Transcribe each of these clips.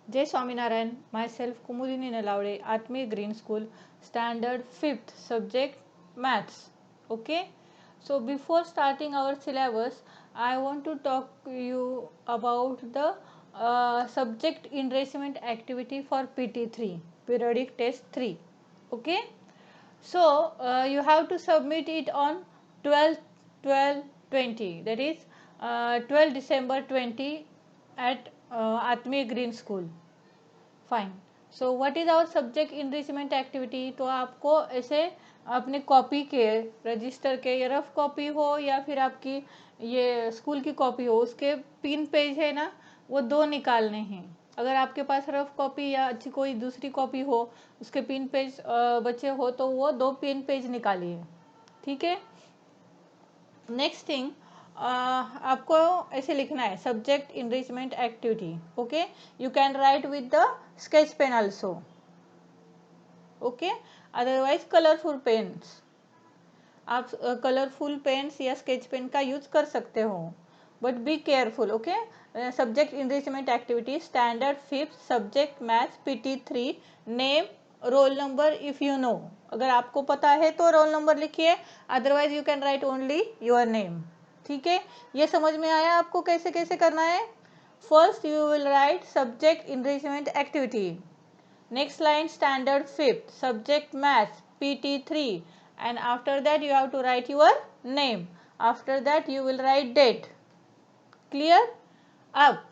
Jay Swaminarayan, myself Kumudini Nalaude, Atmi Green School, Standard 5th, subject Maths. Okay, so before starting our syllabus, I want to talk to you about the subject enrichment activity for PT3, periodic test 3. Okay, so you have to submit it on 12/12/20, that is 12 December 20 at Atmi Green School. Fine. So what is our subject enrichment activity. तो आपको ऐसे अपने copy के register के या rough copy हो या फिर आपकी ये स्कूल की कॉपी हो, उसके 3 पेज है ना, वो 2 निकालने हैं. अगर आपके पास रफ कॉपी या अच्छी कोई दूसरी कॉपी हो, उसके 3 पेज बचे हो, तो वो 2 3 पेज निकालिए. ठीक है. नेक्स्ट थिंग, आपको ऐसे लिखना है subject enrichment activity. Okay, you can write with the sketch pen also. Okay, otherwise colourful pens, आप कलरफुल पेन्स या स्केच पेन का यूज कर सकते हो, but be careful. Okay, subject enrichment activity standard 5th, subject maths, PT3, name, roll number if you know. अगर आपको पता है तो रोल नंबर लिखिए, otherwise you can write only your name. ठीक है, ये समझ में आया आपको कैसे कैसे करना है. First you will write subject enrichment activity. Next line standard 5th, subject maths, PT3, and after that you have to write your name. After that you will write date. Clear? अब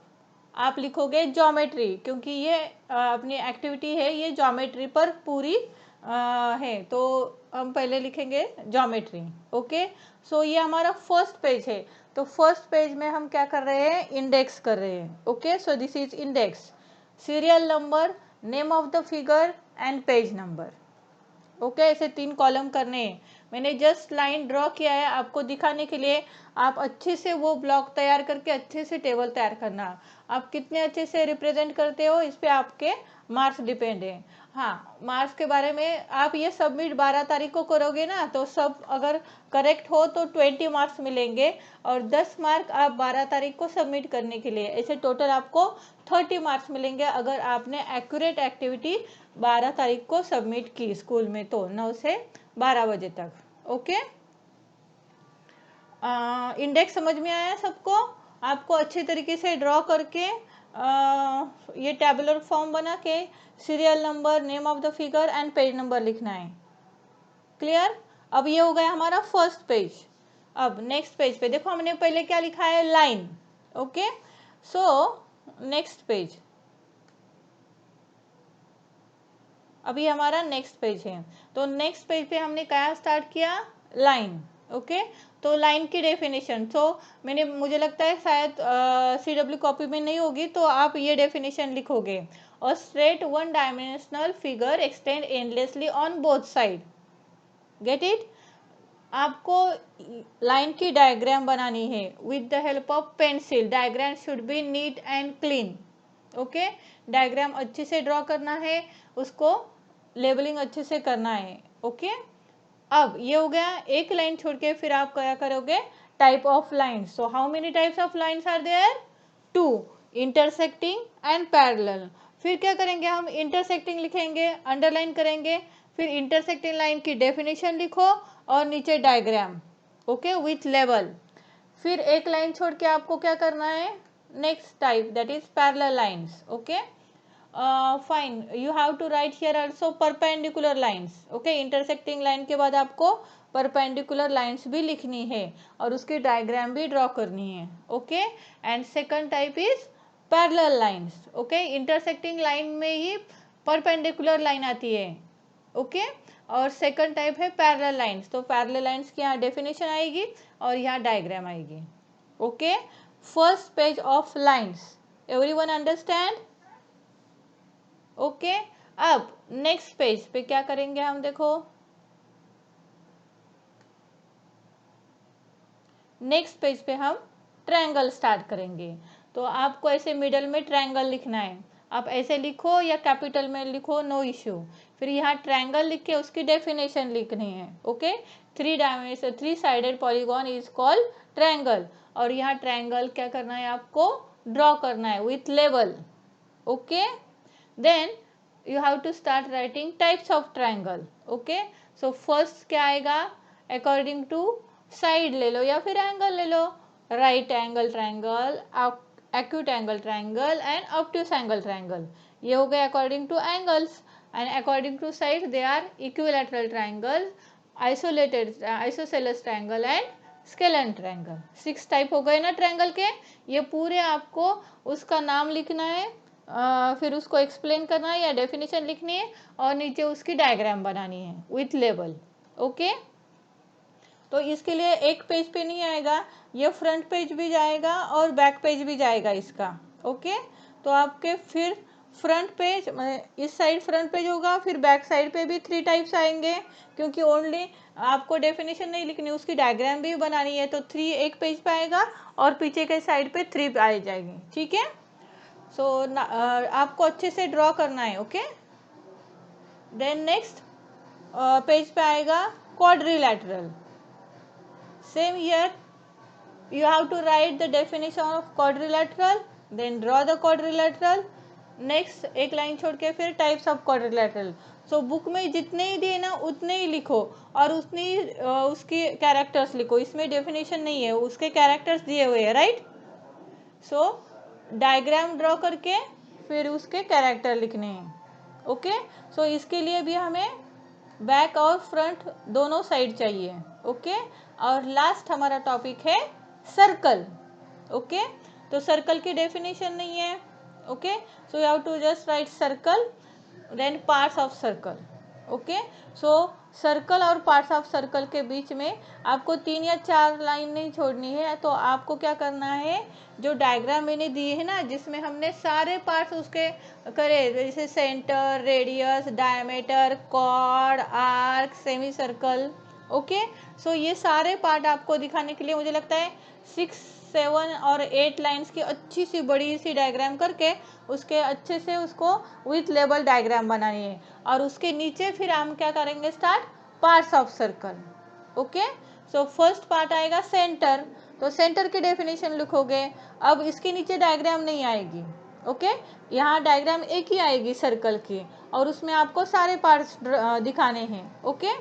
आप लिखोगे ज्योमेट्री, क्योंकि ये अपनी activity है, ये geometry पर पूरी है, तो हम पहले लिखेंगे ज्योमेट्री. ओके, सो ये हमारा फर्स्ट पेज है. तो फर्स्ट पेज में हम क्या कर रहे हैं, इंडेक्स कर रहे हैं. Okay, so this is index, serial number, name of the figure and page number. Okay, ऐसे 3 कॉलम करने हैं. मैंने जस्ट लाइन ड्रॉ किया है आपको दिखाने के लिए. आप अच्छे से वो ब्लॉक तैयार करके अच्छे से टेबल तैयार करना. आप कितने अच्छे से रिप्रेजेंट करते हो, इस पे आपके मार्क्स डिपेंड है. हाँ, मार्क्स के बारे में आप ये सबमिट 12 तारीख को करोगे ना, तो सब अगर करेक्ट हो तो 20 मार्क्स मिलेंगे, और 10 मार्क आप 12 तारीख को सबमिट करने के लिए, ऐसे टोटल आपको 30 मार्क्स मिलेंगे अगर आपने एक्यूरेट एक्टिविटी 12 तारीख को सबमिट की स्कूल में, तो 9 से 12 बजे तक. ओके, इंडेक्स समझ में आया सबको. आपको अच्छे तरीके से ड्रॉ करके ये टेबुलर फॉर्म बना के serial number, name of the figure and page number लिखना है. क्लियर? अब ये हो गया हमारा फर्स्ट पेज. अब नेक्स्ट पेज पे देखो, हमने पहले क्या लिखा है, line. Okay, so next page, अभी हमारा नेक्स्ट पेज है. तो नेक्स्ट पेज पे हमने क्या स्टार्ट किया, लाइन. ओके, तो लाइन की डेफिनेशन, तो मुझे लगता है शायद CW कॉपी में नहीं होगी, तो आप ये डेफिनेशन लिखोगे. और straight one dimensional figure extend endlessly on both side. Get it? आपको लाइन की डायग्राम बनानी है with the help of pencil. Diagram should be neat and clean. Okay, diagram अच्छे से ड्रॉ करना है, उसको लेबलिंग अच्छे से करना है. ओके, अब ये हो गया एक लाइन छोड़ के, फिर आप क्या करोगे, type of lines. So how many types of lines are there, 2, intersecting and parallel. फिर क्या करेंगे, हम इंटरसेक्टिंग लिखेंगे, अंडरलाइन करेंगे, फिर इंटरसेक्टिंग लाइन की डेफिनेशन लिखो और नीचे डायग्राम. Okay, with level. फिर एक लाइन छोड़ के आपको क्या करना है, next type, that is parallel lines. Okay, fine, you have to write here also perpendicular lines. Okay, intersecting line के बाद आपको परपेंडिकुलर लाइन्स भी लिखनी है और उसकी डायग्राम भी ड्रॉ करनी है. Okay, and second type is parallel lines. Okay, intersecting line में ही परपेंडिकुलर लाइन आती है. ओके, और सेकंड टाइप है पैरेलल लाइन्स. तो पैरेलल लाइन्स की यहाँ डेफिनेशन आएगी और यहाँ डायग्राम आएगी. Okay, first page of lines, everyone understand? Okay, अब नेक्स्ट पेज पे क्या करेंगे हम, देखो नेक्स्ट पेज पे हम ट्रायंगल स्टार्ट करेंगे. तो आपको ऐसे मिडल में ट्रायंगल लिखना है. आप ऐसे लिखो या कैपिटल में लिखो, नो इश्यू. फिर यहाँ ट्रायंगल लिख के उसकी डेफिनेशन लिखनी है. Okay, 3 sided polygon is called triangle. और यहाँ ट्रायंगल क्या करना है, आपको ड्रॉ करना है with level. Okay, then you have to start writing types of triangle. okay, so first क्या आएगा, according to side ले लो या फिर angle ले लो, right angle triangle, acute angle triangle and obtuse angle triangle. ये हो गए according to angles, and according to side they are equilateral triangle, isolated isosceles triangle and scalene triangle. 6 type हो गए ना ट्रायंगल के. ये पूरे आपको उसका नाम लिखना है, फिर उसको एक्सप्लेन करना है या डेफिनेशन लिखनी है और नीचे उसकी डायग्राम बनानी है विथ लेबल. ओके, तो इसके लिए एक पेज पे नहीं आएगा, ये फ्रंट पेज भी जाएगा और बैक पेज भी जाएगा इसका. ओके, तो आपके फिर फ्रंट पेज, इस साइड फ्रंट पेज होगा, फिर बैक साइड पे भी 3 टाइप्स आएंगे, क्योंकि ओनली आपको डेफिनेशन नहीं लिखनी, उसकी डायग्राम भी बनानी है. तो 3 एक पेज पे आएगा और पीछे के साइड पे 3 आ जाएंगे. ठीक है, सो आपको अच्छे से ड्रॉ करना है. ओके, देन नेक्स्ट पेज पे आएगा quadrilateral. Same here you have to write the definition of quadrilateral, then draw the quadrilateral. Next एक लाइन छोड़ के फिर types of quadrilateral. So book में जितने ही दिए ना उतने ही लिखो और उतनी उसकी कैरेक्टर्स लिखो. इसमें डेफिनेशन नहीं है, उसके कैरेक्टर्स दिए हुए हैं. राइट, सो डायग्राम ड्रॉ करके फिर उसके कैरेक्टर लिखने हैं. ओके, सो इसके लिए भी हमें बैक और फ्रंट दोनों साइड चाहिए. ओके, और लास्ट हमारा टॉपिक है सर्कल. ओके, तो सर्कल की डेफिनेशन नहीं है. Okay, so you have to just write circle, then parts of circle. Okay, so circle और पार्ट्स ऑफ सर्कल के बीच में आपको 3 या 4 लाइन नहीं छोड़नी है. तो आपको क्या करना है, जो डायग्राम मैंने दी है ना, जिसमें हमने सारे पार्ट्स उसके करे, जैसे centre, radius, diameter, chord, arc, semi circle. Okay, so ये सारे पार्ट आपको दिखाने के लिए मुझे लगता है 6, 7 और 8 लाइन्स की अच्छी सी बड़ी सी डायग्राम करके उसके अच्छे से उसको विथ लेबल डायग्राम बनानी है. और उसके नीचे फिर हम क्या करेंगे, start parts of circle. Okay, so first part आएगा सेंटर. तो सेंटर की डेफिनेशन लिखोगे. अब इसके नीचे डायग्राम नहीं आएगी. ओके, यहाँ डायग्राम एक ही आएगी सर्कल की और उसमें आपको सारे पार्ट्स दिखाने हैं. ओके,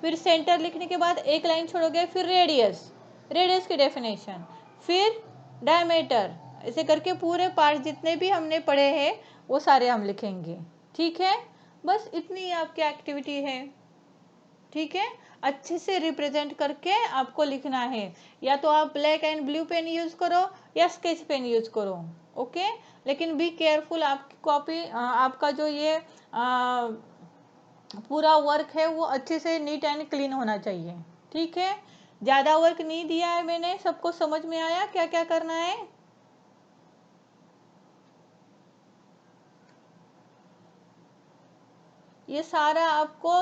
फिर सेंटर लिखने के बाद एक लाइन छोड़ोगे, फिर रेडियस, रेडियस की डेफिनेशन, फिर डायमीटर, ऐसे करके पूरे पार्ट जितने भी हमने पढ़े हैं वो सारे हम लिखेंगे. ठीक है, बस इतनी आपकी एक्टिविटी है. ठीक है, अच्छे से रिप्रेजेंट करके आपको लिखना है. या तो आप black and blue pen use करो या स्केच पेन यूज करो. ओके, लेकिन बी केयरफुल, आपकी कॉपी, आपका जो ये पूरा वर्क है वो अच्छे से नीट एंड क्लीन होना चाहिए. ठीक है, ज़्यादा वर्क नहीं दिया है मैंने, सबको समझ में आया क्या क्या करना है. ये सारा आपको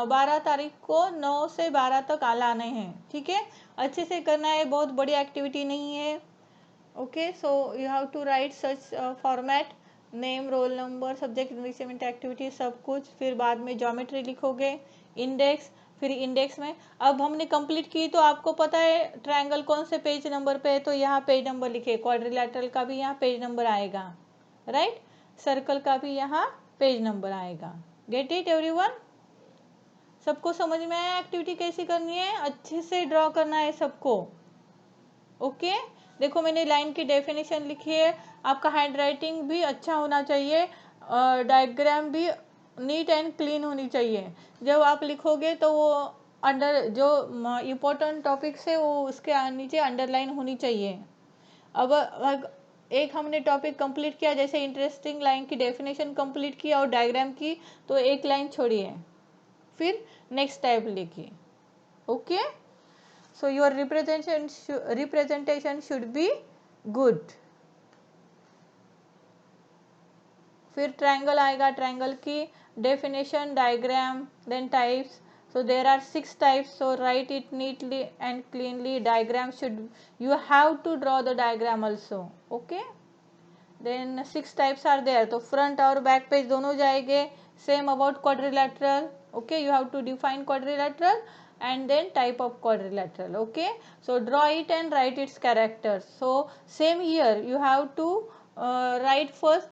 12 तारीख को 9 से 12 तक लाने हैं. ठीक है, अच्छे से करना है, बहुत बड़ी एक्टिविटी नहीं है. Okay, so you have to write such format, name, roll number, subject, English activity, सब कुछ. फिर बाद में ज्योमेट्री लिखोगे, इंडेक्स, फिर इंडेक्स में अब हमने कंप्लीट की तो आपको पता है ट्रायंगल कौन से पेज नंबर पे है, तो यहाँ पेज नंबर लिखे. क्वाड्रिलैटरल का भी यहाँ पेज नंबर आएगा. राइट, सर्कल का भी यहाँ पेज नंबर आएगा. Get it everyone? सबको समझ में आया एक्टिविटी कैसी करनी है? अच्छे से ड्रॉ करना है सबको. ओके, देखो मैंने लाइन की डेफिनेशन लिखी है. आपका हैंड राइटिंग भी अच्छा होना चाहिए, डायग्राम भी नीट एंड क्लीन होनी चाहिए. जब आप लिखोगे तो वो अंडर जो इम्पोर्टेंट टॉपिक्स है वो उसके नीचे अंडरलाइन होनी चाहिए. अब एक हमने टॉपिक कंप्लीट किया, जैसे इंटरेस्टिंग लाइन की डेफिनेशन कंप्लीट किया और डायग्राम की, तो एक लाइन छोड़िए, फिर नेक्स्ट टाइप लिखिए. Okay, so your representation should be good. फिर ट्रायंगल आएगा, ट्रायंगल की definition, diagram, then types. So there are 6 types, so write it neatly and cleanly. Diagram should, you have to draw the diagram also. Okay, then 6 types are there. तो front और back page दोनों जाएंगे. Same about quadrilateral. Okay, you have to define quadrilateral and then type of quadrilateral. Okay, so draw it and write its characters. So same here, you have to write first